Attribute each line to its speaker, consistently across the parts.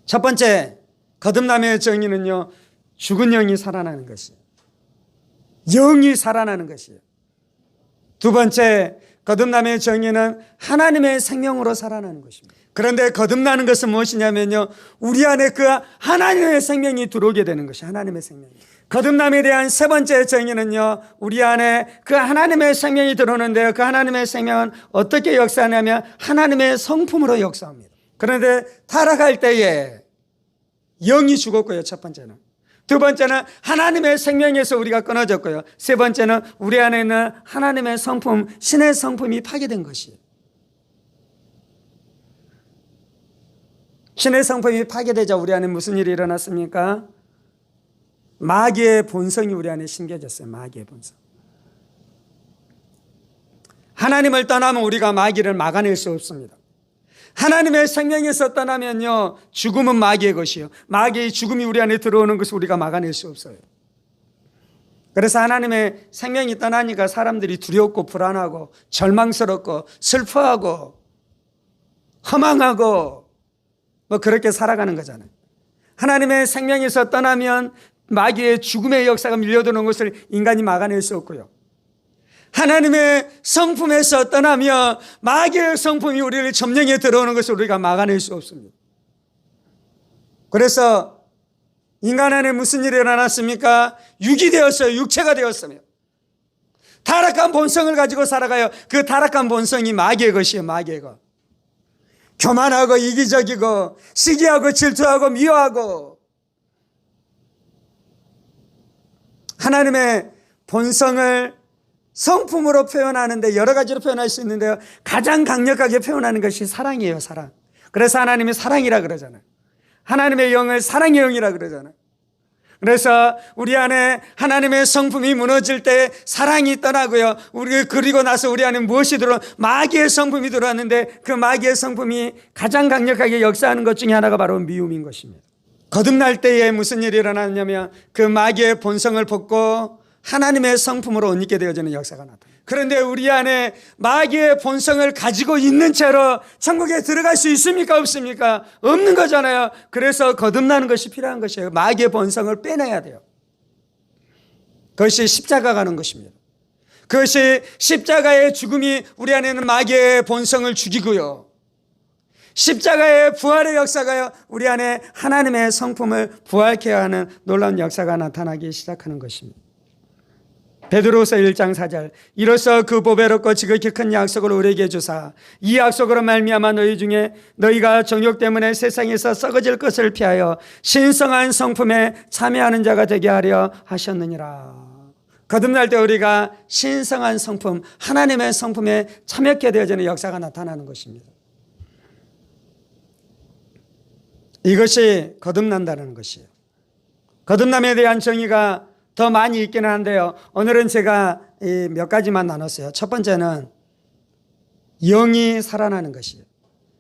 Speaker 1: 첫 번째, 거듭남의 정의는요, 죽은 영이 살아나는 것이에요. 영이 살아나는 것이에요. 두 번째, 거듭남의 정의는 하나님의 생명으로 살아나는 것입니다. 그런데 거듭나는 것은 무엇이냐면요, 우리 안에 그 하나님의 생명이 들어오게 되는 것이 하나님의 생명이에요. 거듭남에 대한 세 번째 정의는요, 우리 안에 그 하나님의 생명이 들어오는데요, 그 하나님의 생명은 어떻게 역사하냐면 하나님의 성품으로 역사합니다. 그런데 타락할 때에 영이 죽었고요, 첫 번째는. 두 번째는 하나님의 생명에서 우리가 끊어졌고요. 세 번째는 우리 안에 있는 하나님의 성품, 신의 성품이 파괴된 것이에요. 신의 성품이 파괴되자 우리 안에 무슨 일이 일어났습니까? 마귀의 본성이 우리 안에 심겨졌어요. 마귀의 본성. 하나님을 떠나면 우리가 마귀를 막아낼 수 없습니다. 하나님의 생명에서 떠나면요, 죽음은 마귀의 것이요, 마귀의 죽음이 우리 안에 들어오는 것을 우리가 막아낼 수 없어요. 그래서 하나님의 생명이 떠나니까 사람들이 두렵고 불안하고 절망스럽고 슬퍼하고 허망하고 그렇게 살아가는 거잖아요. 하나님의 생명에서 떠나면 마귀의 죽음의 역사가 밀려드는 것을 인간이 막아낼 수 없고요, 하나님의 성품에서 떠나며 마귀의 성품이 우리를 점령해 들어오는 것을 우리가 막아낼 수 없습니다. 그래서 인간 안에 무슨 일이 일어났습니까? 육이 되었어요. 육체가 되었으며 타락한 본성을 가지고 살아가요. 그 타락한 본성이 마귀의 것이에요. 마귀의 것. 교만하고 이기적이고 시기하고 질투하고 미워하고, 하나님의 본성을 성품으로 표현하는데 여러 가지로 표현할 수 있는데요, 가장 강력하게 표현하는 것이 사랑이에요. 사랑. 그래서 하나님이 사랑이라 그러잖아요. 하나님의 영을 사랑의 영이라 그러잖아요. 그래서 우리 안에 하나님의 성품이 무너질 때 사랑이 떠나고요, 그리고 나서 우리 안에 무엇이 마귀의 성품이 들어왔는데, 그 마귀의 성품이 가장 강력하게 역사하는 것 중에 하나가 바로 미움인 것입니다. 거듭날 때에 무슨 일이 일어나냐면 그 마귀의 본성을 벗고 하나님의 성품으로 옷 입게 되어지는 역사가 나타납니다. 그런데 우리 안에 마귀의 본성을 가지고 있는 채로 천국에 들어갈 수 있습니까? 없습니까? 없는 거잖아요. 그래서 거듭나는 것이 필요한 것이에요. 마귀의 본성을 빼내야 돼요. 그것이 십자가 가는 것입니다. 그것이 십자가의 죽음이 우리 안에 있는 마귀의 본성을 죽이고요, 십자가의 부활의 역사가요, 우리 안에 하나님의 성품을 부활케 하는 놀라운 역사가 나타나기 시작하는 것입니다. 베드로후서 1장 4절, 이로써 그 보배롭고 지극히 큰 약속을 우리에게 주사 이 약속으로 말미암아 너희 중에 너희가 정욕 때문에 세상에서 썩어질 것을 피하여 신성한 성품에 참여하는 자가 되게 하려 하셨느니라. 거듭날 때 우리가 신성한 성품, 하나님의 성품에 참여하게 되어지는 역사가 나타나는 것입니다. 이것이 거듭난다는 것이에요. 거듭남에 대한 정의가 더 많이 있기는 한데요, 오늘은 제가 몇 가지만 나눴어요. 첫 번째는 영이 살아나는 것이에요.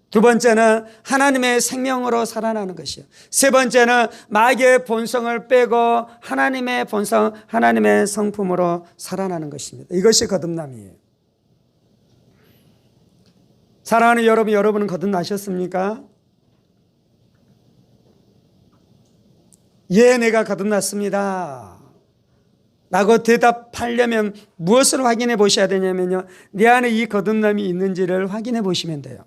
Speaker 1: 두 번째는 하나님의 생명으로 살아나는 것이에요. 세 번째는 마귀의 본성을 빼고 하나님의 본성, 하나님의 성품으로 살아나는 것입니다. 이것이 거듭남이에요. 사랑하는 여러분, 여러분은 거듭나셨습니까? 예, 내가 거듭났습니다 라고 대답하려면 무엇을 확인해 보셔야 되냐면요, 내 안에 이 거듭남이 있는지를 확인해 보시면 돼요.